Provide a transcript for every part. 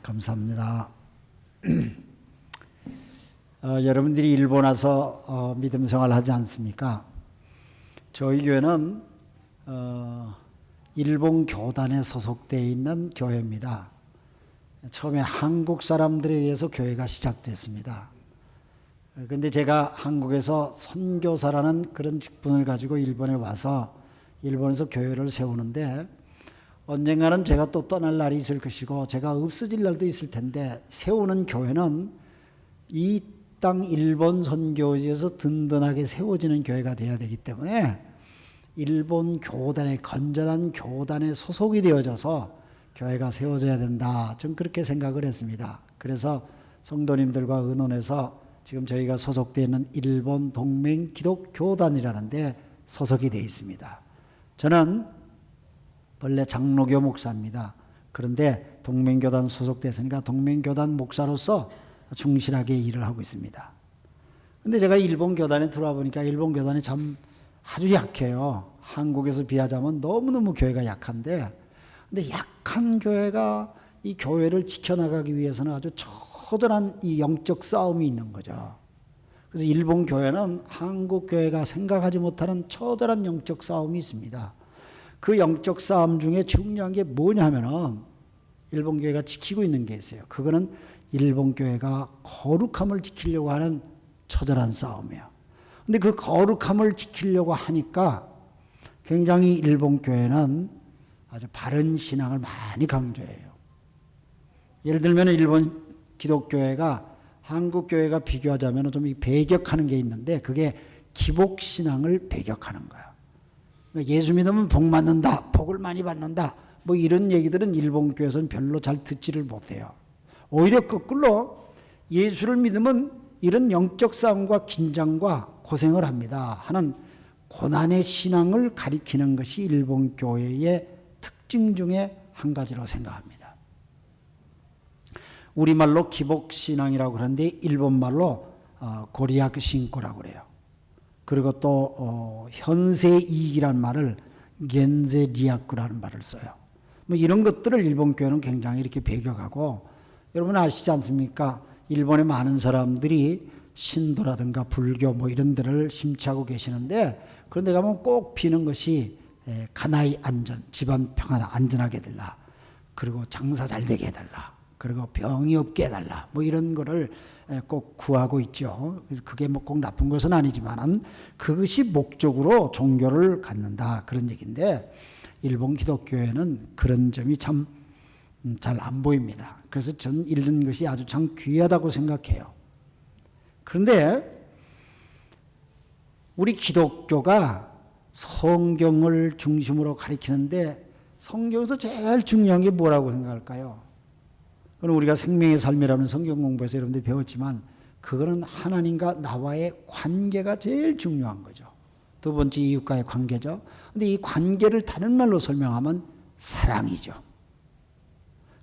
감사합니다. 여러분들이 일본 와서 믿음 생활을 하지 않습니까? 저희 교회는 일본 교단에 소속되어 있는 교회입니다. 처음에 한국 사람들에 의해서 교회가 시작됐습니다. 그런데 제가 한국에서 선교사라는 그런 직분을 가지고 일본에 와서 일본에서 교회를 세우는데, 언젠가는 제가 또 떠날 날이 있을 것이고 제가 없어질 날도 있을 텐데, 세우는 교회는 이 땅 일본 선교지에서 든든하게 세워지는 교회가 되어야 되기 때문에 일본 교단의 건전한 교단에 소속이 되어져서 교회가 세워져야 된다. 좀 그렇게 생각을 했습니다. 그래서 성도님들과 의논해서 지금 저희가 소속되어 있는 일본 동맹 기독교단이라는 데 소속이 되어 있습니다. 저는 원래 장로교 목사입니다. 그런데 동맹교단 소속됐으니까 동맹교단 목사로서 충실하게 일을 하고 있습니다. 근데 제가 일본 교단에 들어와 보니까 일본 교단이 참 아주 약해요. 한국에서 비하자면 너무너무 교회가 약한데, 근데 약한 교회가 이 교회를 지켜나가기 위해서는 아주 처절한 이 영적 싸움이 있는 거죠. 그래서 일본 교회는 한국 교회가 생각하지 못하는 처절한 영적 싸움이 있습니다. 그 영적 싸움 중에 중요한 게 뭐냐면은 일본 교회가 지키고 있는 게 있어요. 그거는 일본 교회가 거룩함을 지키려고 하는 처절한 싸움이에요. 근데 그 거룩함을 지키려고 하니까 굉장히 일본 교회는 아주 바른 신앙을 많이 강조해요. 예를 들면 일본 기독교회가 한국 교회가 비교하자면 좀 배격하는 게 있는데, 그게 기복신앙을 배격하는 거예요. 예수 믿으면 복 받는다, 복을 많이 받는다, 뭐 이런 얘기들은 일본 교회에서는 별로 잘 듣지를 못해요. 오히려 거꾸로 예수를 믿으면 이런 영적 싸움과 긴장과 고생을 합니다 하는 고난의 신앙을 가리키는 것이 일본 교회의 특징 중에 한 가지로 생각합니다. 우리말로 기복신앙이라고 그러는데 일본말로 고리야크 신고라고 그래요. 그리고 또 현세이익이라는 말을 겐세리야쿠라는 말을 써요. 뭐 이런 것들을 일본 교회는 굉장히 이렇게 배격하고, 여러분 아시지 않습니까? 일본의 많은 사람들이 신도라든가 불교 뭐 이런 데를 심취하고 계시는데, 그런 데 가면 꼭 비는 것이 가나이 안전, 집안 평안 안전하게 해달라, 그리고 장사 잘 되게 해달라, 그리고 병이 없게 해달라, 뭐 이런 거를 꼭 구하고 있죠. 그래서 그게 뭐 꼭 나쁜 것은 아니지만 그것이 목적으로 종교를 갖는다, 그런 얘기인데, 일본 기독교회는 그런 점이 참 잘 안 보입니다. 그래서 전 읽는 것이 아주 참 귀하다고 생각해요. 그런데 우리 기독교가 성경을 중심으로 가리키는데, 성경에서 제일 중요한 게 뭐라고 생각할까요? 그건 우리가 생명의 삶이라는 성경 공부에서 여러분들이 배웠지만, 그거는 하나님과 나와의 관계가 제일 중요한 거죠. 두 번째 이웃과의 관계죠. 근데 이 관계를 다른 말로 설명하면 사랑이죠.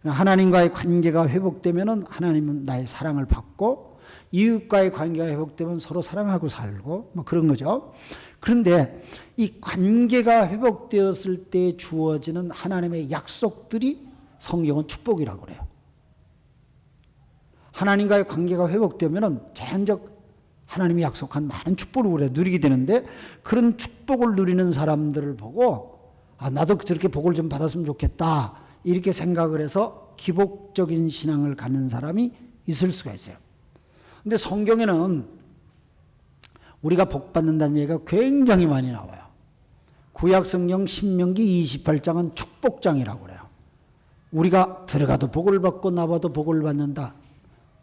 하나님과의 관계가 회복되면은 하나님은 나의 사랑을 받고, 이웃과의 관계가 회복되면 서로 사랑하고 살고, 뭐 그런 거죠. 그런데 이 관계가 회복되었을 때 주어지는 하나님의 약속들이 성경은 축복이라고 그래요. 하나님과의 관계가 회복되면은 자연적 하나님이 약속한 많은 축복을 우리가 누리게 되는데, 그런 축복을 누리는 사람들을 보고 나도 저렇게 복을 좀 받았으면 좋겠다, 이렇게 생각을 해서 기복적인 신앙을 갖는 사람이 있을 수가 있어요. 근데 성경에는 우리가 복 받는다는 얘기가 굉장히 많이 나와요. 구약 성경 신명기 28장은 축복장이라고 그래요. 우리가 들어가도 복을 받고 나와도 복을 받는다.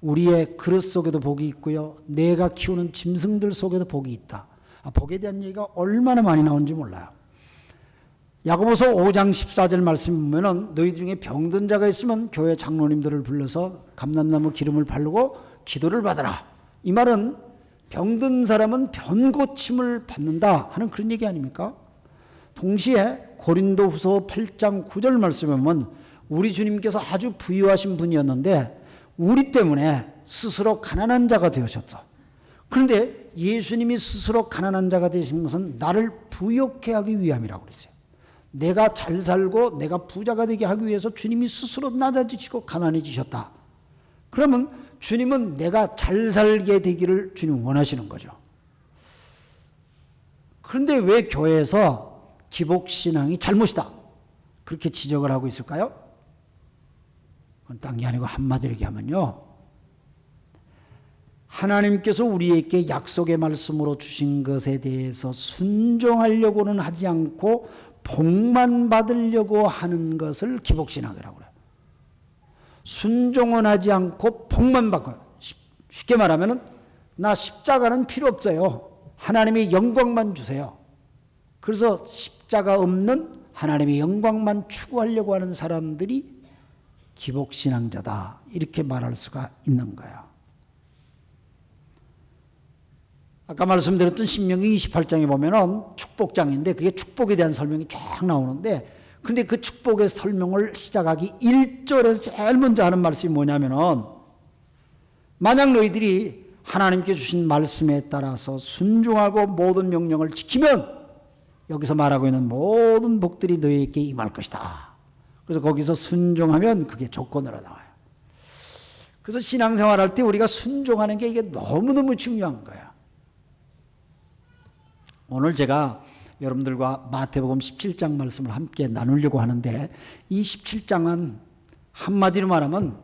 우리의 그릇 속에도 복이 있고요, 내가 키우는 짐승들 속에도 복이 있다. 복에 대한 얘기가 얼마나 많이 나오는지 몰라요. 야고보서 5장 14절 말씀 보면은, 너희 중에 병든 자가 있으면 교회 장로님들을 불러서 감람나무 기름을 바르고 기도를 받아라. 이 말은 병든 사람은 변고침을 받는다 하는 그런 얘기 아닙니까? 동시에 고린도후서 8장 9절 말씀에 보면, 우리 주님께서 아주 부유하신 분이었는데 우리 때문에 스스로 가난한 자가 되셨어. 그런데 예수님이 스스로 가난한 자가 되신 것은 나를 부욕해 하기 위함이라고 그랬어요. 내가 잘 살고 내가 부자가 되게 하기 위해서 주님이 스스로 낮아지시고 가난해지셨다. 그러면 주님은 내가 잘 살게 되기를 주님 원하시는 거죠. 그런데 왜 교회에서 기복신앙이 잘못이다 그렇게 지적을 하고 있을까요? 그건 딴 게 아니고 한마디로 얘기하면요, 하나님께서 우리에게 약속의 말씀으로 주신 것에 대해서 순종하려고는 하지 않고 복만 받으려고 하는 것을 기복신앙이라고 그래요. 순종은 하지 않고 복만 받고, 쉽게 말하면 나 십자가는 필요 없어요. 하나님의 영광만 주세요. 그래서 십자가 없는 하나님의 영광만 추구하려고 하는 사람들이 기복신앙자다 이렇게 말할 수가 있는 거예요. 아까 말씀드렸던 신명기 28장에 보면은 축복장인데 그게 축복에 대한 설명이 쫙 나오는데, 근데 그 축복의 설명을 시작하기 1절에서 제일 먼저 하는 말씀이 뭐냐면은, 만약 너희들이 하나님께 주신 말씀에 따라서 순종하고 모든 명령을 지키면 여기서 말하고 있는 모든 복들이 너희에게 임할 것이다. 그래서 거기서 순종하면 그게 조건으로 나와요. 그래서 신앙생활할 때 우리가 순종하는 게 이게 너무너무 중요한 거예요. 오늘 제가 여러분들과 마태복음 17장 말씀을 함께 나누려고 하는데, 이 17장은 한마디로 말하면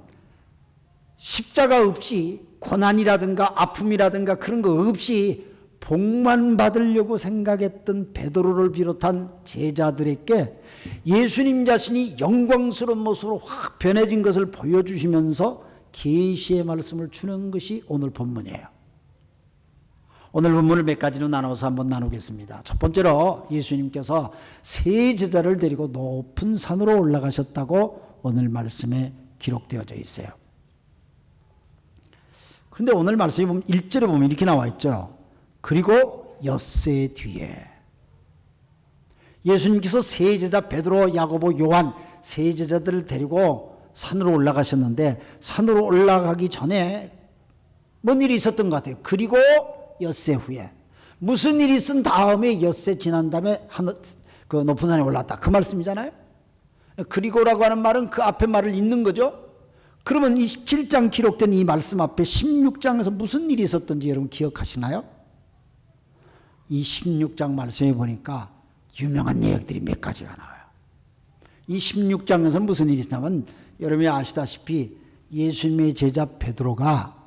십자가 없이 고난이라든가 아픔이라든가 그런 거 없이 복만 받으려고 생각했던 베드로를 비롯한 제자들에게 예수님 자신이 영광스러운 모습으로 확 변해진 것을 보여주시면서 계시의 말씀을 주는 것이 오늘 본문이에요. 오늘 본문을 몇 가지로 나눠서 한번 나누겠습니다. 첫 번째로 예수님께서 세 제자를 데리고 높은 산으로 올라가셨다고 오늘 말씀에 기록되어져 있어요. 그런데 오늘 말씀에 보면 1절에 보면 이렇게 나와 있죠. 그리고 엿새 뒤에 예수님께서 세 제자 베드로, 야고보, 요한 세 제자들을 데리고 산으로 올라가셨는데, 산으로 올라가기 전에 뭔 일이 있었던 것 같아요. 그리고 엿새 후에, 무슨 일이 있은 다음에 엿새 지난 다음에 그 높은 산에 올랐다 그 말씀이잖아요. 그리고라고 하는 말은 그 앞에 말을 잇는 거죠. 그러면 이 17장 기록된 이 말씀 앞에 16장에서 무슨 일이 있었던지 여러분 기억하시나요? 이 16장 말씀에 보니까 유명한 예역들이 몇 가지가 나와요. 이 16장에서 무슨 일이 있냐면, 여러분이 아시다시피 예수님의 제자 베드로가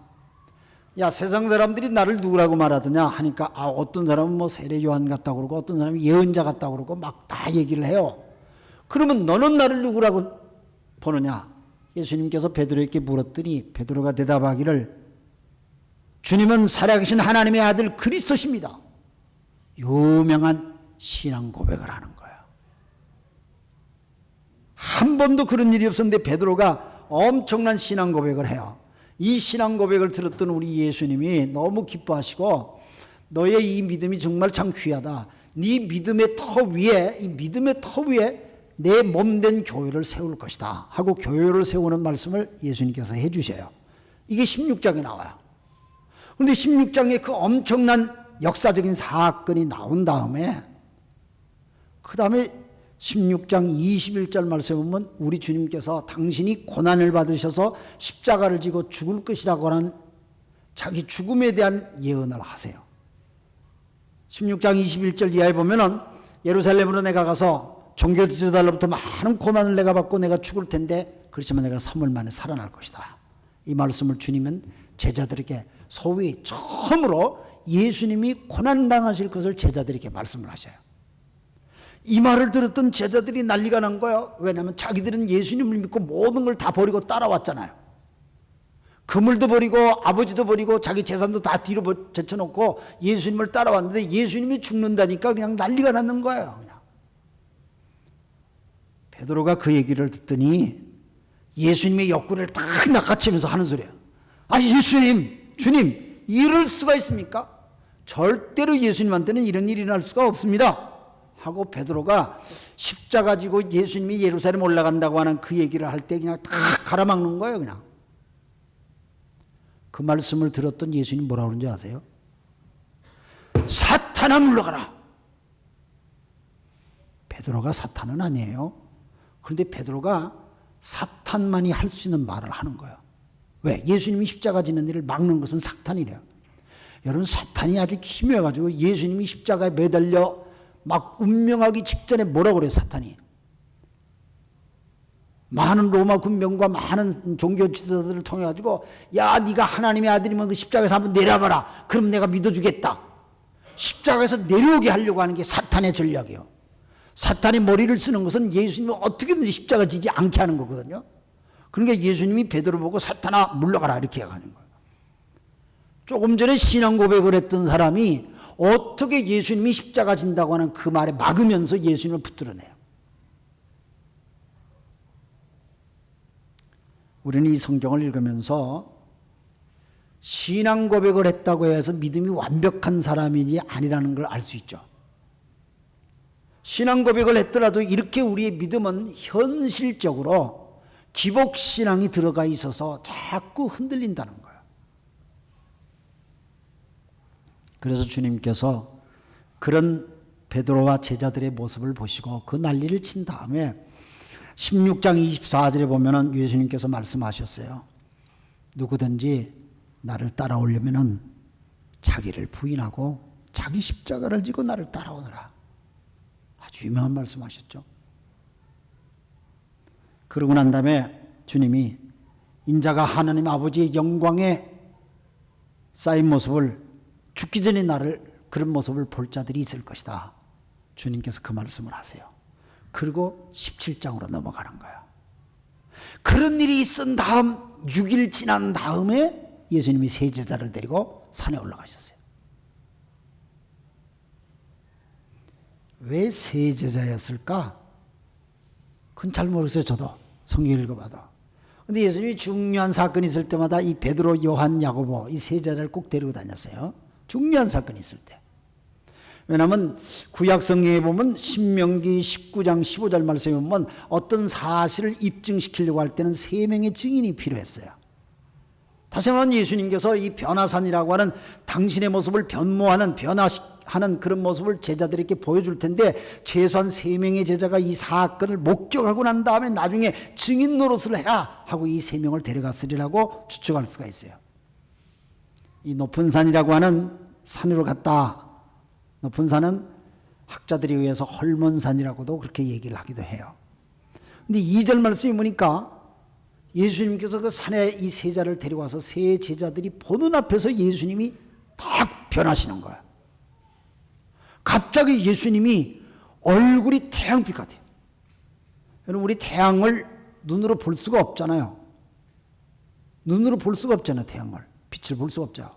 야, 세상 사람들이 나를 누구라고 말하더냐 하니까, 어떤 사람은 뭐 세례 요한 같다고 그러고 어떤 사람은 예언자 같다고 그러고 막 다 얘기를 해요. 그러면 너는 나를 누구라고 보느냐? 예수님께서 베드로에게 물었더니 베드로가 대답하기를, 주님은 살아계신 하나님의 아들 그리스도십니다. 유명한 신앙 고백을 하는 거예요. 한 번도 그런 일이 없었는데 베드로가 엄청난 신앙 고백을 해요. 이 신앙 고백을 들었던 우리 예수님이 너무 기뻐하시고, 너의 이 믿음이 정말 참 귀하다. 네 믿음의 터 위에, 이 믿음의 터 위에 내 몸된 교회를 세울 것이다 하고 교회를 세우는 말씀을 예수님께서 해주셔요. 이게 16장에 나와요. 그런데 16장에 그 엄청난 역사적인 사건이 나온 다음에, 그 다음에 16장 21절 말씀에 보면 우리 주님께서 당신이 고난을 받으셔서 십자가를 지고 죽을 것이라고 하는 자기 죽음에 대한 예언을 하세요. 16장 21절 이하에 보면은, 예루살렘으로 내가 가서 종교 지도자로부터 많은 고난을 내가 받고 내가 죽을 텐데 그렇지만 내가 3일 만에 살아날 것이다. 이 말씀을 주님은 제자들에게, 소위 처음으로 예수님이 고난당하실 것을 제자들에게 말씀을 하셔요. 이 말을 들었던 제자들이 난리가 난 거예요. 왜냐하면 자기들은 예수님을 믿고 모든 걸 다 버리고 따라왔잖아요. 그물도 버리고 아버지도 버리고 자기 재산도 다 뒤로 제쳐놓고 예수님을 따라왔는데 예수님이 죽는다니까 그냥 난리가 났는 거예요. 그냥. 베드로가 그 얘기를 듣더니 예수님의 옆구리를 탁 낚아채면서 하는 소리예요. 예수님, 주님, 이럴 수가 있습니까? 절대로 예수님한테는 이런 일이 일어날 수가 없습니다 하고 베드로가 십자가 지고 예수님이 예루살렘 올라간다고 하는 그 얘기를 할 때 그냥 다 가라막는 거예요. 그냥. 그 말씀을 들었던 예수님 뭐라고 그러는지 아세요? 사탄아 물러가라. 베드로가 사탄은 아니에요. 그런데 베드로가 사탄만이 할 수 있는 말을 하는 거예요. 왜? 예수님이 십자가 지는 일을 막는 것은 사탄이래요. 여러분, 사탄이 아주 기묘해가지고 예수님이 십자가에 매달려 막 운명하기 직전에 뭐라고 그래요, 사탄이? 많은 로마 군병과 많은 종교 지도자들을 통해 가지고, 야, 네가 하나님의 아들이면 그 십자가에서 한번 내려봐라. 그럼 내가 믿어주겠다. 십자가에서 내려오게 하려고 하는 게 사탄의 전략이에요. 사탄이 머리를 쓰는 것은 예수님이 어떻게든지 십자가 지지 않게 하는 거거든요. 그러니까 예수님이 베드로 보고 사탄아 물러가라 이렇게 하는 거예요. 조금 전에 신앙 고백을 했던 사람이 어떻게 예수님이 십자가 진다고 하는 그 말에 막으면서 예수님을 붙들어내요. 우리는 이 성경을 읽으면서 신앙 고백을 했다고 해서 믿음이 완벽한 사람이지 아니라는 걸 알 수 있죠. 신앙 고백을 했더라도 이렇게 우리의 믿음은 현실적으로 기복신앙이 들어가 있어서 자꾸 흔들린다는 거예요. 그래서 주님께서 그런 베드로와 제자들의 모습을 보시고 그 난리를 친 다음에 16장 24절에 보면은 예수님께서 말씀하셨어요. 누구든지 나를 따라오려면은 자기를 부인하고 자기 십자가를 지고 나를 따라오너라. 아주 유명한 말씀하셨죠. 그러고 난 다음에 주님이 인자가 하나님 아버지의 영광에 쌓인 모습을 죽기 전에 나를 그런 모습을 볼 자들이 있을 것이다. 주님께서 그 말씀을 하세요. 그리고 17장으로 넘어가는 거예요. 그런 일이 있은 다음 6일 지난 다음에 예수님이 세 제자를 데리고 산에 올라가셨어요. 왜 세 제자였을까? 그건 잘 모르겠어요. 저도 성경 읽어봐도. 근데 예수님이 중요한 사건이 있을 때마다 이 베드로, 요한, 야고보 이 세 제자를 꼭 데리고 다녔어요. 중요한 사건이 있을 때. 왜냐하면 구약 성경에 보면 신명기 19장 15절 말씀에 보면 어떤 사실을 입증시키려고 할 때는 세 명의 증인이 필요했어요. 다시 말하면 예수님께서 이 변화산이라고 하는 당신의 모습을 변모하는 변화하는 그런 모습을 제자들에게 보여줄 텐데 최소한 세 명의 제자가 이 사건을 목격하고 난 다음에 나중에 증인 노릇을 해라 하고 이 세 명을 데려갔으리라고 추측할 수가 있어요. 이 높은 산이라고 하는 산으로 갔다. 높은 산은 학자들에 의해서 헐몬산이라고도 그렇게 얘기를 하기도 해요. 근데 2절 말씀이 보니까 예수님께서 그 산에 이 세자를 데려와서 세 제자들이 보는 앞에서 예수님이 딱 변하시는 거야. 갑자기 예수님이 얼굴이 태양빛 같아요. 여러분, 우리 태양을 눈으로 볼 수가 없잖아요. 눈으로 볼 수가 없잖아요. 태양을. 빛을 볼 수가 없죠.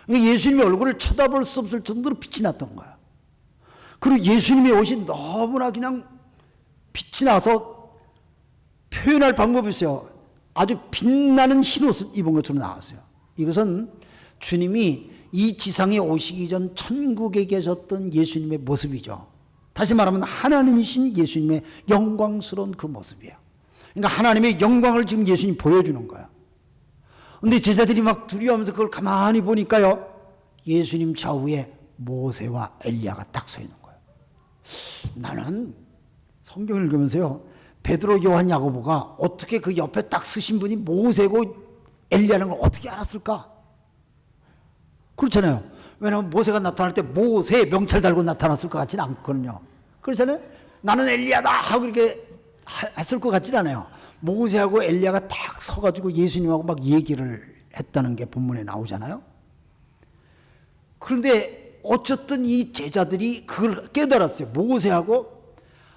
예수님의 얼굴을 쳐다볼 수 없을 정도로 빛이 났던 거야. 그리고 예수님의 옷이 너무나 그냥 빛이 나서 표현할 방법이 있어요. 아주 빛나는 흰 옷을 입은 것처럼 나왔어요. 이것은 주님이 이 지상에 오시기 전 천국에 계셨던 예수님의 모습이죠. 다시 말하면 하나님이신 예수님의 영광스러운 그 모습이에요. 그러니까 하나님의 영광을 지금 예수님이 보여주는 거예요. 근데 제자들이 막 두려워하면서 그걸 가만히 보니까요, 예수님 좌우에 모세와 엘리야가 딱 서 있는 거예요. 나는 성경을 읽으면서요, 베드로, 요한, 야고보가 어떻게 그 옆에 딱 서신 분이 모세고 엘리야라는 걸 어떻게 알았을까? 그렇잖아요. 왜냐하면 모세가 나타날 때 모세 명찰 달고 나타났을 것 같지는 않거든요. 그렇잖아요. 나는 엘리야다 하고 이렇게 했을 것 같지는 않아요. 모세하고 엘리야가 딱 서가지고 예수님하고 막 얘기를 했다는 게 본문에 나오잖아요. 그런데 어쨌든 이 제자들이 그걸 깨달았어요. 모세하고,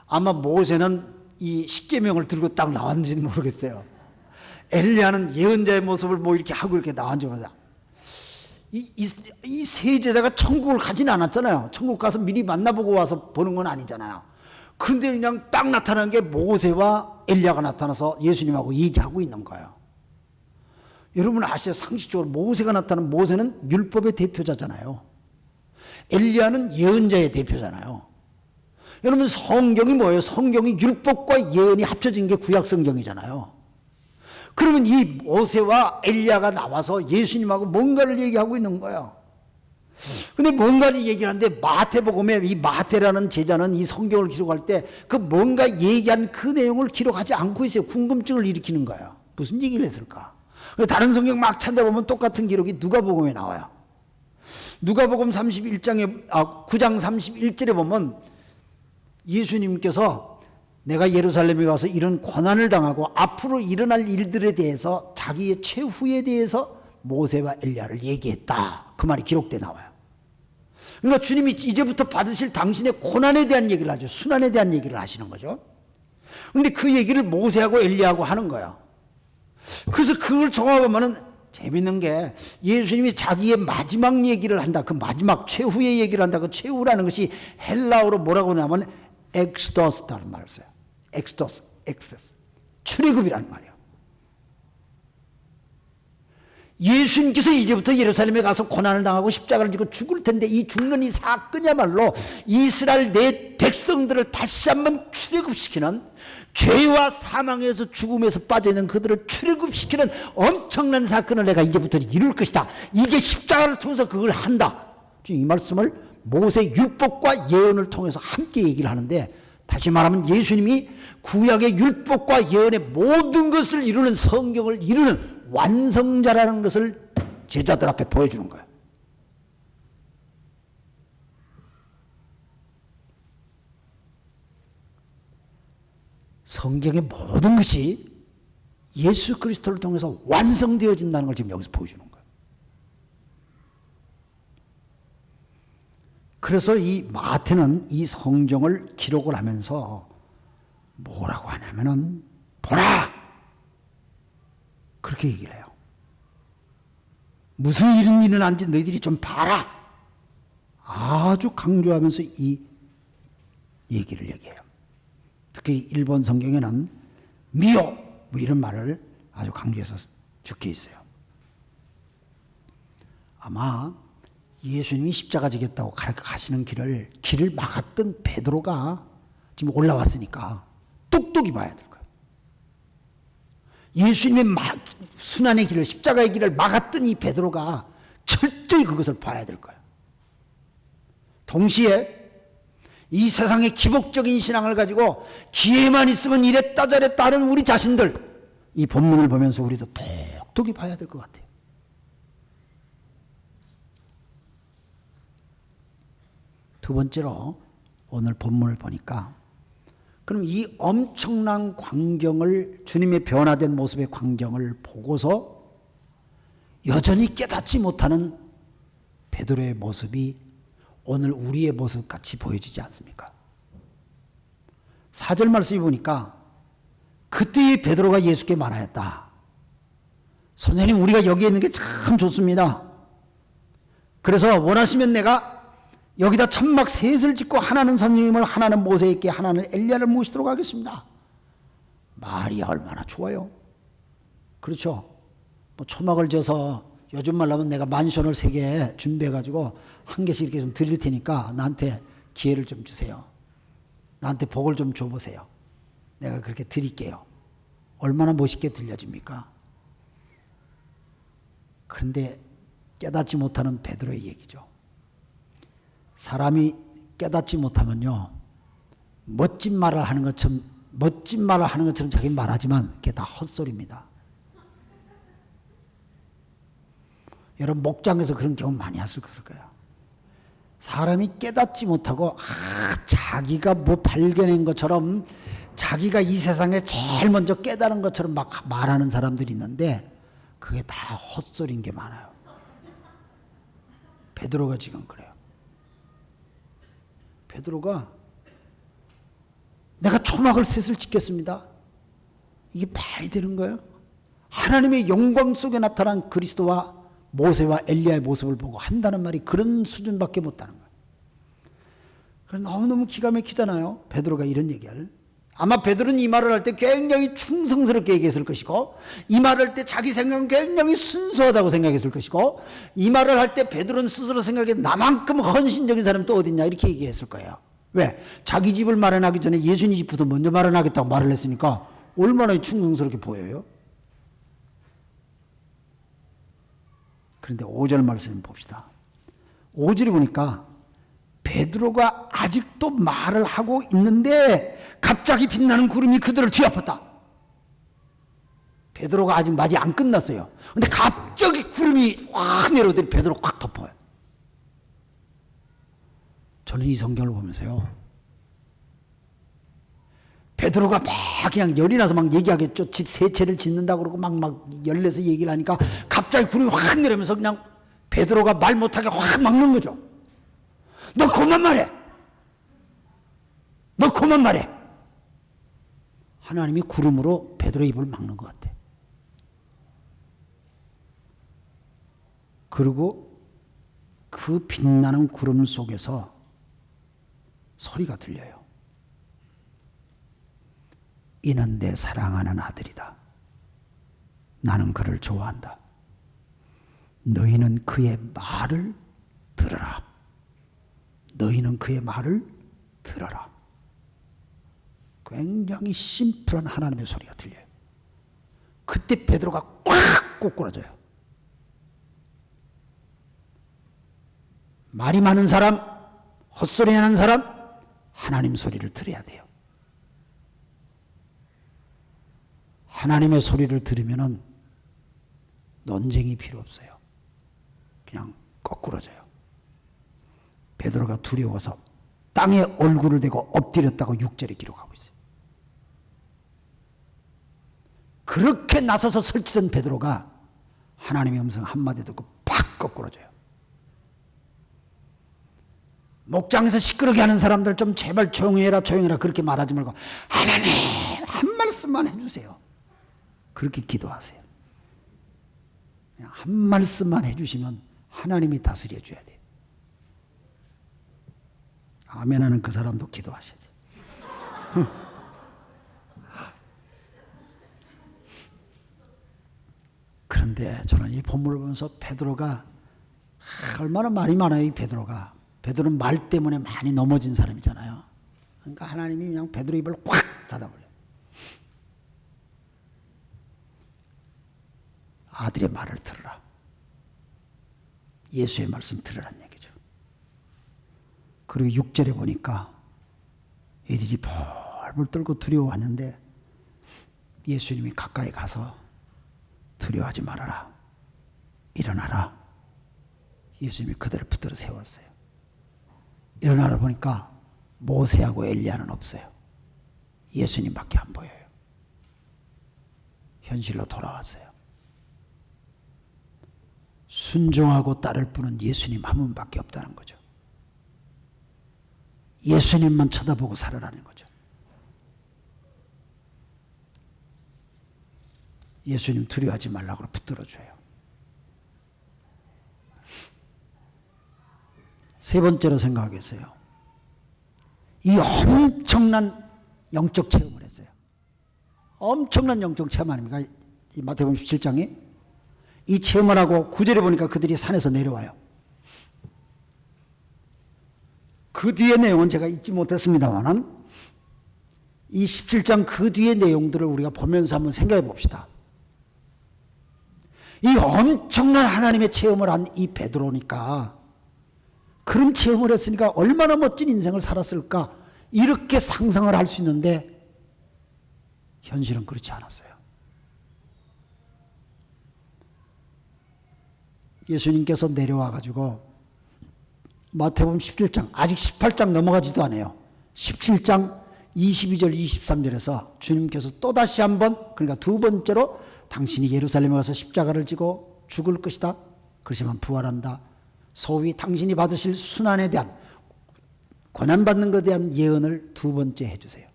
아마 모세는 이 십계명을 들고 딱 나왔는지는 모르겠어요. 엘리야는 예언자의 모습을 뭐 이렇게 하고 이렇게 나왔는지 모르겠어요. 이 세 제자가 천국을 가지는 않았잖아요. 천국 가서 미리 만나보고 와서 보는 건 아니잖아요. 그런데 그냥 딱 나타난 게 모세와 엘리야가 나타나서 예수님하고 얘기하고 있는 거예요. 여러분 아시죠? 상식적으로 모세가 나타난, 모세는 율법의 대표자잖아요. 엘리야는 예언자의 대표잖아요. 여러분 성경이 뭐예요? 성경이 율법과 예언이 합쳐진 게 구약 성경이잖아요. 그러면 이 모세와 엘리야가 나와서 예수님하고 뭔가를 얘기하고 있는 거예요. 근데 뭔가를 얘기를 하는데 마태복음에 이 마태라는 제자는 이 성경을 기록할 때 그 뭔가 얘기한 그 내용을 기록하지 않고 있어요. 궁금증을 일으키는 거예요. 무슨 얘기를 했을까? 다른 성경 막 찾아보면 똑같은 기록이 누가복음에 나와요. 누가복음 9장 31절에 보면 예수님께서 내가 예루살렘에 가서 이런 고난을 당하고 앞으로 일어날 일들에 대해서 자기의 최후에 대해서 모세와 엘리야를 얘기했다. 그 말이 기록돼 나와요. 그러니까 주님이 이제부터 받으실 당신의 고난에 대한 얘기를 하죠. 순환에 대한 얘기를 하시는 거죠. 그런데 그 얘기를 모세하고 엘리야하고 하는 거예요. 그래서 그걸 종합하면은 재밌는 게 예수님이 자기의 마지막 얘기를 한다. 그 마지막 최후의 얘기를 한다. 그 최후라는 것이 헬라어로 뭐라고 하냐면 엑스도스라는 말을 써요. 엑스도스, 엑세스. 출애굽이라는 말이에요. 예수님께서 이제부터 예루살렘에 가서 고난을 당하고 십자가를 지고 죽을 텐데 이 죽는 이 사건이야말로 이스라엘 내 백성들을 다시 한번 출애굽시키는, 죄와 사망에서 죽음에서 빠져있는 그들을 출애굽시키는 엄청난 사건을 내가 이제부터 이룰 것이다. 이게 십자가를 통해서 그걸 한다. 이 말씀을 모세 율법과 예언을 통해서 함께 얘기를 하는데, 다시 말하면 예수님이 구약의 율법과 예언의 모든 것을 이루는, 성경을 이루는 완성자라는 것을 제자들 앞에 보여주는 거예요. 성경의 모든 것이 예수 그리스도를 통해서 완성되어진다는 걸 지금 여기서 보여주는 거예요. 그래서 이 마태는 이 성경을 기록을 하면서 뭐라고 하냐면은 보라! 그렇게 얘기를 해요. 무슨 일이 일어난지 너희들이 좀 봐라. 아주 강조하면서 이 얘기를 얘기해요. 특히 일본 성경에는 미요 뭐 이런 말을 아주 강조해서 적혀 있어요. 아마 예수님이 십자가 지겠다고 가시는 길을 막았던 베드로가 지금 올라왔으니까 똑똑히 봐야 될 거예요. 예수님의 순환의 길을, 십자가의 길을 막았던 이 베드로가 철저히 그것을 봐야 될 거예요. 동시에 이 세상의 기복적인 신앙을 가지고 기회만 있으면 이랬다 저랬다 하는 우리 자신들, 이 본문을 보면서 우리도 똑똑히 봐야 될 것 같아요. 두 번째로 오늘 본문을 보니까, 그럼 이 엄청난 광경을, 주님의 변화된 모습의 광경을 보고서 여전히 깨닫지 못하는 베드로의 모습이 오늘 우리의 모습 같이 보여지지 않습니까? 4절 말씀에 보니까 그때의 베드로가 예수께 말하였다. 선생님, 우리가 여기 있는 게 참 좋습니다. 그래서 원하시면 내가 여기다 천막 셋을 짓고 하나는 선생님을, 하나는 모세에게, 하나는 엘리야를 모시도록 하겠습니다. 말이 얼마나 좋아요. 그렇죠? 뭐 초막을 지어서 요즘 말로 하면 내가 만션을 3개 준비해가지고 한 개씩 이렇게 좀 드릴 테니까 나한테 기회를 좀 주세요. 나한테 복을 좀 줘보세요. 내가 그렇게 드릴게요. 얼마나 멋있게 들려집니까? 그런데 깨닫지 못하는 베드로의 얘기죠. 사람이 깨닫지 못하면요, 멋진 말을 하는 것처럼 자기 말하지만 그게 다 헛소리입니다. 여러분 목장에서 그런 경험 많이 하실 거예요. 사람이 깨닫지 못하고 자기가 뭐 발견한 것처럼, 자기가 이 세상에 제일 먼저 깨달은 것처럼 막 말하는 사람들이 있는데 그게 다 헛소리인 게 많아요. 베드로가 지금 그래요. 베드로가 내가 초막을 셋을 짓겠습니다. 이게 말이 되는 거예요? 하나님의 영광 속에 나타난 그리스도와 모세와 엘리야의 모습을 보고 한다는 말이 그런 수준밖에 못하는 거예요. 그래서 너무너무 기가 막히잖아요. 베드로가 이런 얘기를. 아마 베드로는 이 말을 할 때 굉장히 충성스럽게 얘기했을 것이고, 이 말을 할 때 자기 생각은 굉장히 순수하다고 생각했을 것이고, 이 말을 할 때 베드로는 스스로 생각해 나만큼 헌신적인 사람이 또 어딨냐 이렇게 얘기했을 거예요. 왜? 자기 집을 마련하기 전에 예수님 집부터 먼저 마련하겠다고 말을 했으니까 얼마나 충성스럽게 보여요. 그런데 5절 말씀 봅시다. 5절에 보니까 베드로가 아직도 말을 하고 있는데 갑자기 빛나는 구름이 그들을 뒤엎었다. 베드로가 아직 말이 안 끝났어요. 근데 갑자기 구름이 확 내려오더니 베드로가 확 덮어요. 저는 이 성경을 보면서요, 베드로가 막 그냥 열이 나서 막 얘기하겠죠. 집 세 채를 짓는다고 그러고 막 열내서 얘기를 하니까 갑자기 구름이 확 내려오면서 그냥 베드로가 말 못하게 확 막는 거죠. 너 그만 말해. 너 그만 말해. 하나님이 구름으로 베드로의 입을 막는 것 같아. 그리고 그 빛나는 구름 속에서 소리가 들려요. 이는 내 사랑하는 아들이다. 나는 그를 좋아한다. 너희는 그의 말을 들으라. 너희는 그의 말을 들어라. 굉장히 심플한 하나님의 소리가 들려요. 그때 베드로가 꽉 꼬꾸라져요. 말이 많은 사람, 헛소리 하는 사람, 하나님 소리를 들어야 돼요. 하나님의 소리를 들으면은 논쟁이 필요 없어요. 그냥 거꾸러져요. 베드로가 두려워서 땅에 얼굴을 대고 엎드렸다고 6절에 기록하고 있어요. 그렇게 나서서 설치던 베드로가 하나님의 음성 한마디 듣고 팍 거꾸러져요. 목장에서 시끄럽게 하는 사람들 좀 제발 조용히 해라 그렇게 말하지 말고 하나님 한 말씀만 해주세요. 그렇게 기도하세요. 그냥 한 말씀만 해주시면 하나님이 다스려 줘야 돼요. 아멘 하는 그 사람도 기도하셔야 돼요. 그런데 저는 이 본문을 보면서 베드로가 얼마나 말이 많아요. 이 베드로가. 베드로는 말 때문에 많이 넘어진 사람이잖아요. 그러니까 하나님이 그냥 베드로 입을 꽉 닫아버려요. 아들의 말을 들으라. 예수의 말씀 들으라는 얘기죠. 그리고 6절에 보니까 애들이 벌벌 떨고 두려워하는데 예수님이 가까이 가서 두려워하지 말아라. 일어나라. 예수님이 그들을 붙들어 세웠어요. 일어나라 보니까 모세하고 엘리야는 없어요. 예수님밖에 안 보여요. 현실로 돌아왔어요. 순종하고 따를 분은 예수님 한 분밖에 없다는 거죠. 예수님만 쳐다보고 살아라는 거죠. 예수님 두려워하지 말라고 붙들어줘요. 세 번째로 생각하겠어요. 이 엄청난 영적 체험을 했어요. 엄청난 영적 체험 아닙니까? 이 마태복음 17장에 이 체험을 하고 9절에 보니까 그들이 산에서 내려와요. 그 뒤의 내용은 제가 읽지 못했습니다만 이 17장 그 뒤의 내용들을 우리가 보면서 한번 생각해 봅시다. 이 엄청난 하나님의 체험을 한 이 베드로니까 그런 체험을 했으니까 얼마나 멋진 인생을 살았을까 이렇게 상상을 할 수 있는데 현실은 그렇지 않았어요. 예수님께서 내려와 가지고 마태복음 17장 아직 18장 넘어가지도 않아요. 17장 22절 23절에서 주님께서 또다시 한번 그러니까 두 번째로 당신이 예루살렘에 가서 십자가를 지고 죽을 것이다. 그렇지만 부활한다. 소위 당신이 받으실 순환에 대한 고난받는 것에 대한 예언을 두 번째 해주세요.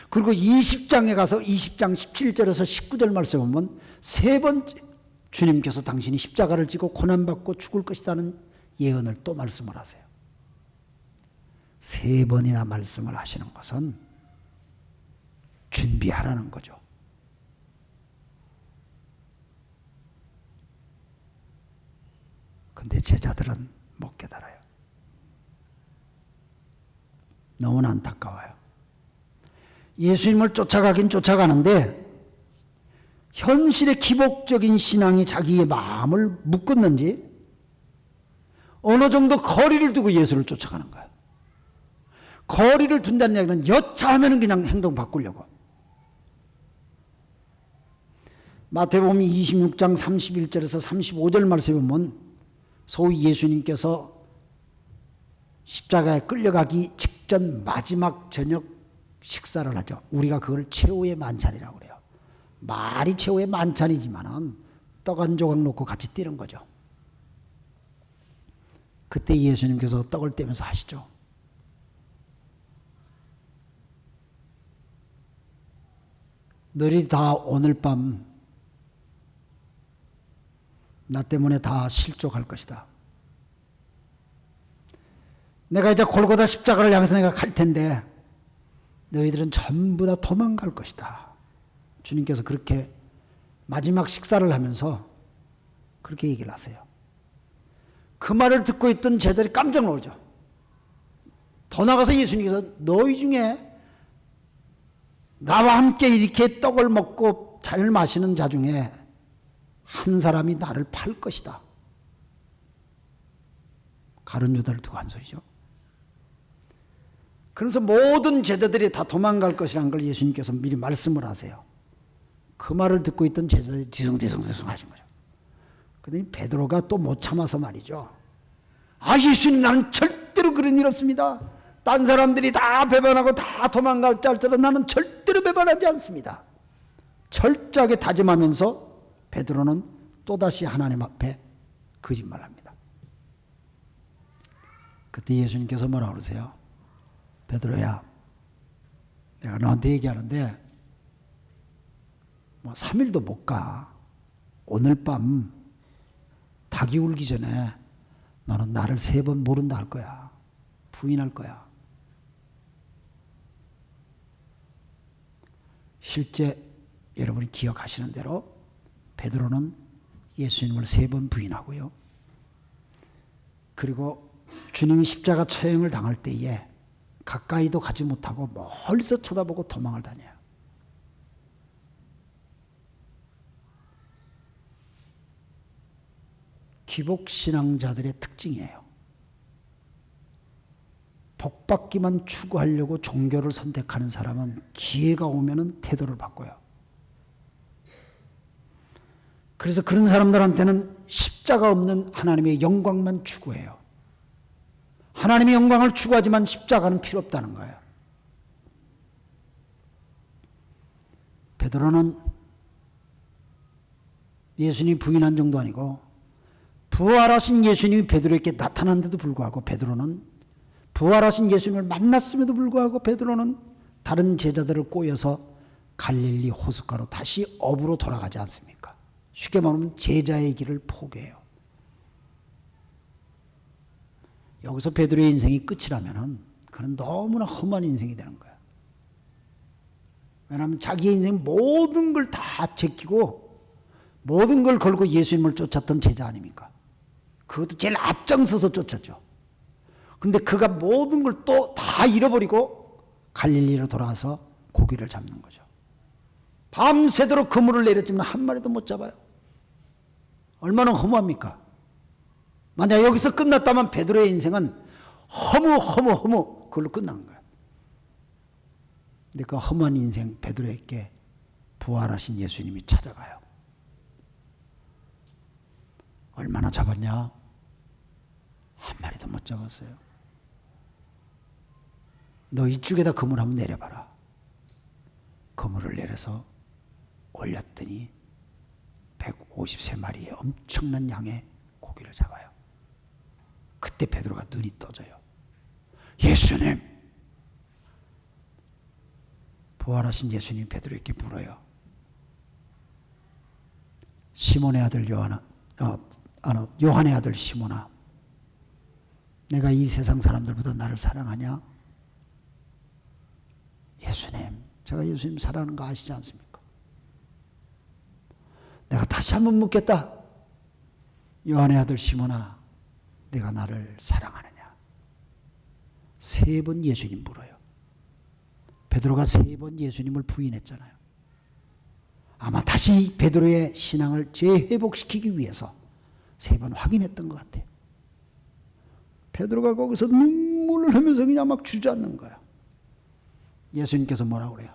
그리고 20장에 가서 20장 17절에서 19절 말씀을 보면 세 번째 주님께서 당신이 십자가를 지고 고난받고 죽을 것이라는 예언을 또 말씀을 하세요. 세 번이나 말씀을 하시는 것은 준비하라는 거죠. 근데 제자들은 못 깨달아요. 너무나 안타까워요. 예수님을 쫓아가긴 쫓아가는데 현실의 기복적인 신앙이 자기의 마음을 묶었는지 어느 정도 거리를 두고 예수를 쫓아가는 거예요. 거리를 둔다는 얘기는 여차하면 그냥 행동 바꾸려고. 마태복음 26장 31절에서 35절 말씀에 보면 소위 예수님께서 십자가에 끌려가기 직전 마지막 저녁 식사를 하죠. 우리가 그걸 최후의 만찬이라고 그래요. 말이 최후의 만찬이지만은 떡 한 조각 놓고 같이 뛰는 거죠. 그때 예수님께서 떡을 떼면서 하시죠. 너희 다 오늘 밤 나 때문에 다 실족할 것이다. 내가 이제 골고다 십자가를 향해서 내가 갈 텐데 너희들은 전부 다 도망갈 것이다. 주님께서 그렇게 마지막 식사를 하면서 그렇게 얘기를 하세요. 그 말을 듣고 있던 제자들이 깜짝 놀죠. 더 나가서 예수님께서 너희 중에 나와 함께 이렇게 떡을 먹고 잔을 마시는 자 중에 한 사람이 나를 팔 것이다. 가룟 유다를 두고 한 소리죠. 그래서 모든 제자들이 다 도망갈 것이라는 걸 예수님께서 미리 말씀을 하세요. 그 말을 듣고 있던 제자들이 뒤숭뒤숭 하신 거죠. 그러더니 베드로가 또 못 참아서 말이죠. 아, 예수님, 나는 절대로 그런 일 없습니다. 딴 사람들이 다 배반하고 다 도망갈 줄 알더라도 나는 절대로 배반하지 않습니다. 철저하게 다짐하면서 베드로는 또다시 하나님 앞에 거짓말합니다. 그때 예수님께서 뭐라고 그러세요? 베드로야, 내가 너한테 얘기하는데 뭐 3일도 못 가. 오늘 밤 닭이 울기 전에 너는 나를 3번 모른다 할 거야. 부인할 거야. 실제 여러분이 기억하시는 대로 베드로는 예수님을 3번 부인하고요. 그리고 주님이 십자가 처형을 당할 때에 가까이도 가지 못하고 멀리서 쳐다보고 도망을 다녀요. 기복신앙자들의 특징이에요. 복받기만 추구하려고 종교를 선택하는 사람은 기회가 오면은 태도를 바꿔요. 그래서 그런 사람들한테는 십자가 없는 하나님의 영광만 추구해요. 하나님의 영광을 추구하지만 십자가는 필요 없다는 거예요. 베드로는 예수님이 부인한 정도 아니고 부활하신 예수님이 베드로에게 나타났는데도 불구하고 베드로는 부활하신 예수님을 만났음에도 불구하고 베드로는 다른 제자들을 꼬여서 갈릴리 호숫가로 다시 업으로 돌아가지 않습니까? 쉽게 말하면 제자의 길을 포기해요. 여기서 베드로의 인생이 끝이라면은 그는 너무나 험한 인생이 되는 거예요. 왜냐하면 자기의 인생 모든 걸 다 제끼고 모든 걸 걸고 예수님을 쫓았던 제자 아닙니까? 그것도 제일 앞장서서 쫓았죠. 그런데 그가 모든 걸 또 다 잃어버리고 갈릴리로 돌아와서 고기를 잡는 거죠. 밤새도록 그물을 내렸지만 한 마리도 못 잡아요. 얼마나 허무합니까? 만약 여기서 끝났다면 베드로의 인생은 허무 그걸로 끝난 거예요. 근데 그 험한 인생 베드로에게 부활하신 예수님이 찾아가요. 얼마나 잡았냐? 한 마리도 못 잡았어요. 너 이쪽에다 그물 한번 내려봐라. 그물을 내려서 올렸더니 153마리의 엄청난 양의 고기를 잡아요. 그때 베드로가 눈이 떠져요. 예수님! 부활하신 예수님 베드로에게 물어요. 시몬의 아들 요한의 아들 시몬아, 내가 이 세상 사람들보다 나를 사랑하냐? 예수님, 제가 예수님 사랑하는 거 아시지 않습니까? 내가 다시 한번 묻겠다. 요한의 아들 시몬아, 내가 나를 사랑하느냐? 3번 예수님 물어요. 베드로가 3번 예수님을 부인했잖아요. 아마 다시 베드로의 신앙을 재회복시키기 위해서 3번 확인했던 것 같아요. 베드로가 거기서 눈물을 흘리면서 그냥 막 주저앉는 거야. 예수님께서 뭐라고 그래요?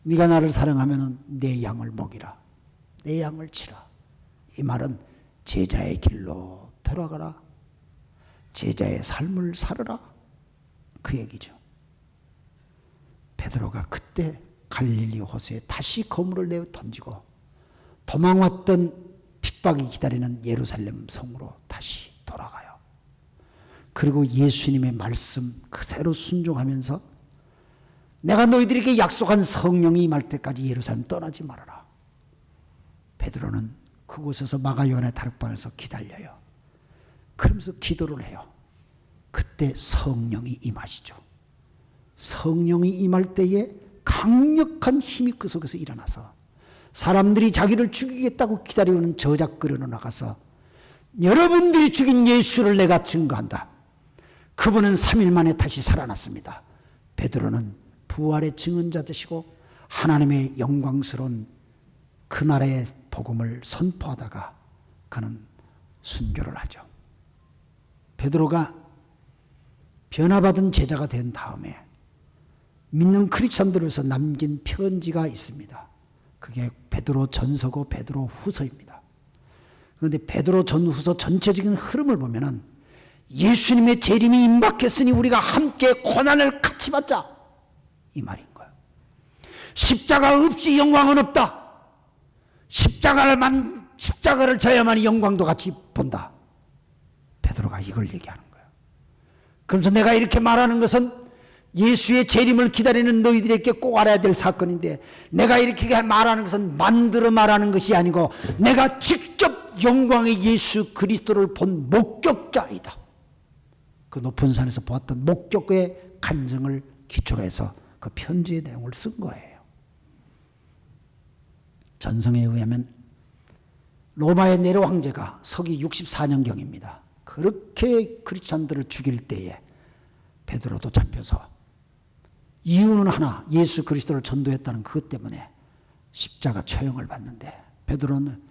네가 나를 사랑하면 내 양을 먹이라. 내 양을 치라. 이 말은 제자의 길로 돌아가라. 제자의 삶을 살아라. 그 얘기죠. 베드로가 그때 갈릴리 호수에 다시 거물을 내어 던지고 도망왔던 핍박이 기다리는 예루살렘 성으로 다시 돌아가요. 그리고 예수님의 말씀 그대로 순종하면서 내가 너희들에게 약속한 성령이 임할 때까지 예루살렘 떠나지 말아라. 베드로는 그곳에서 마가 요한의 다락방에서 기다려요. 그러면서 기도를 해요. 그때 성령이 임하시죠. 성령이 임할 때에 강력한 힘이 그 속에서 일어나서 사람들이 자기를 죽이겠다고 기다리는 저작거리로 나가서 여러분들이 죽인 예수를 내가 증거한다. 그분은 3일 만에 다시 살아났습니다. 베드로는 부활의 증언자 되시고 하나님의 영광스러운 그 나라의 복음을 선포하다가 그는 순교를 하죠. 베드로가 변화받은 제자가 된 다음에 믿는 크리스천들을 위해서 남긴 편지가 있습니다. 그게 베드로 전서고 베드로 후서입니다. 그런데 베드로 전후서 전체적인 흐름을 보면은 예수님의 재림이 임박했으니 우리가 함께 고난을 같이 받자. 이 말인 거야. 십자가 없이 영광은 없다. 십자가를 져야만 영광도 같이 본다. 베드로가 이걸 얘기하는 거야. 그러면서 내가 이렇게 말하는 것은 예수의 재림을 기다리는 너희들에게 꼭 알아야 될 사건인데 내가 이렇게 말하는 것은 만들어 말하는 것이 아니고 내가 직접 영광의 예수 그리스도를 본 목격자이다. 그 높은 산에서 보았던 목격의 간증을 기초로 해서 그 편지의 내용을 쓴 거예요. 전성에 의하면 로마의 네로 황제가 서기 64년경입니다. 그렇게 크리스찬들을 죽일 때에 베드로도 잡혀서 이유는 하나, 예수 그리스도를 전도했다는 그것 때문에 십자가 처형을 받는데 베드로는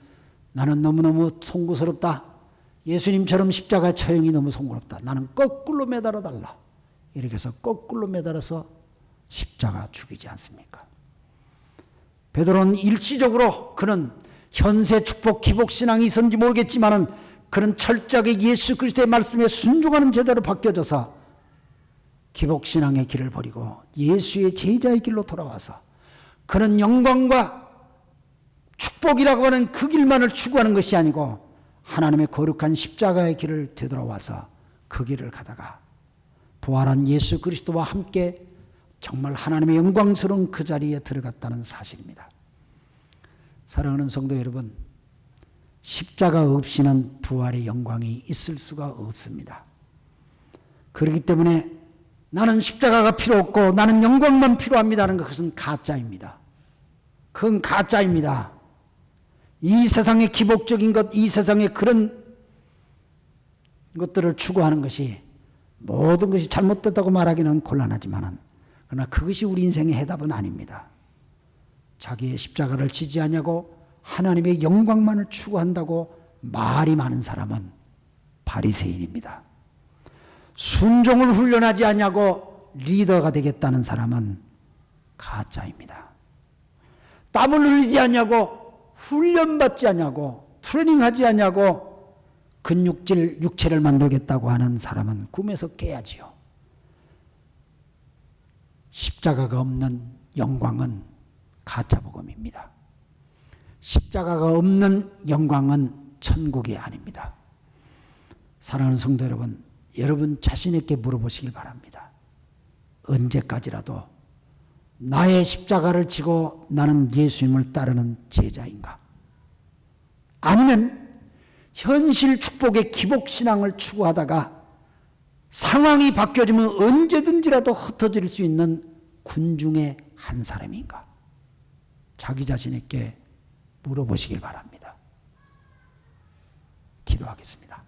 나는 너무너무 송구스럽다. 예수님처럼 십자가 처형이 너무 송구스럽다. 나는 거꾸로 매달아 달라. 이렇게 해서 거꾸로 매달아서 십자가 죽이지 않습니까? 베드로는 일시적으로 그는 현세 축복 기복 신앙이 있었는지 모르겠지만은 그는 철저하게 예수 그리스도의 말씀에 순종하는 제자로 바뀌어져서 기복 신앙의 길을 버리고 예수의 제자의 길로 돌아와서 그는 영광과 축복이라고 하는 그 길만을 추구하는 것이 아니고 하나님의 거룩한 십자가의 길을 되돌아와서 그 길을 가다가 부활한 예수 그리스도와 함께 정말 하나님의 영광스러운 그 자리에 들어갔다는 사실입니다. 사랑하는 성도 여러분, 십자가 없이는 부활의 영광이 있을 수가 없습니다. 그렇기 때문에 나는 십자가가 필요 없고 나는 영광만 필요합니다는 것은 가짜입니다. 그건 가짜입니다. 이 세상의 기복적인 것, 이 세상의 그런 것들을 추구하는 것이 모든 것이 잘못됐다고 말하기는 곤란하지만 그러나 그것이 우리 인생의 해답은 아닙니다. 자기의 십자가를 지지 않냐고 하나님의 영광만을 추구한다고 말이 많은 사람은 바리새인입니다. 순종을 훈련하지 않냐고 리더가 되겠다는 사람은 가짜입니다. 땀을 흘리지 않냐고 훈련받지 않냐고 트레이닝하지 않냐고 근육질 육체를 만들겠다고 하는 사람은 꿈에서 깨야지요. 십자가가 없는 영광은 가짜복음입니다. 십자가가 없는 영광은 천국이 아닙니다. 사랑하는 성도 여러분, 여러분 자신에게 물어보시길 바랍니다. 언제까지라도 나의 십자가를 지고 나는 예수님을 따르는 제자인가? 아니면 현실 축복의 기복신앙을 추구하다가 상황이 바뀌어지면 언제든지라도 흩어질 수 있는 군중의 한 사람인가? 자기 자신에게 물어보시길 바랍니다. 기도하겠습니다.